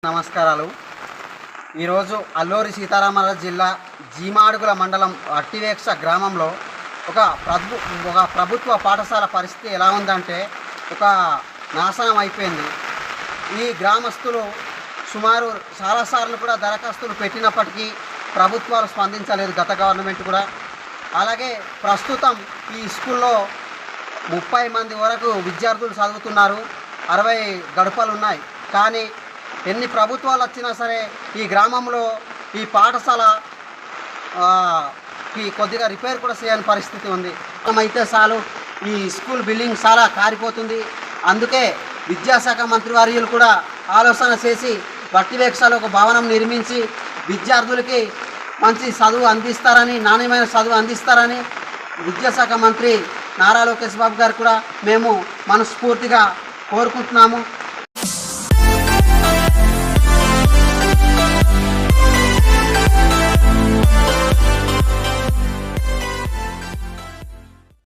నమస్కారాలు. ఈరోజు అల్లూరి సీతారామరాజు జిల్లా జీమాడుగుల మండలం అట్టివేక్ష గ్రామంలో ఒక ప్రభుత్వ పాఠశాల పరిస్థితి ఎలా ఉందంటే ఒక నాశనం అయిపోయింది. ఈ గ్రామస్తులు సుమారు చాలాసార్లు కూడా దరఖాస్తులు పెట్టినప్పటికీ ప్రభుత్వాలు స్పందించలేదు, గత గవర్నమెంట్ కూడా. అలాగే ప్రస్తుతం ఈ స్కూల్లో 30 మంది వరకు విద్యార్థులు చదువుతున్నారు, 60 గడపలు ఉన్నాయి. కానీ ఎన్ని ప్రభుత్వాలు వచ్చినా సరే ఈ గ్రామంలో ఈ పాఠశాల కొద్దిగా రిపేర్ కూడా చేయని పరిస్థితి ఉంది. అయితే చాలు ఈ స్కూల్ బిల్డింగ్ చాలా కారిపోతుంది. అందుకే విద్యాశాఖ మంత్రి వర్యులు కూడా ఆలోచన చేసి వట్టివేక్షలో ఒక భవనం నిర్మించి విద్యార్థులకి మంచి చదువు అందిస్తారని, నాణ్యమైన చదువు అందిస్తారని విద్యాశాఖ మంత్రి నారా లోకేష్ బాబు గారు కూడా మేము మనస్ఫూర్తిగా కోరుకుంటున్నాము.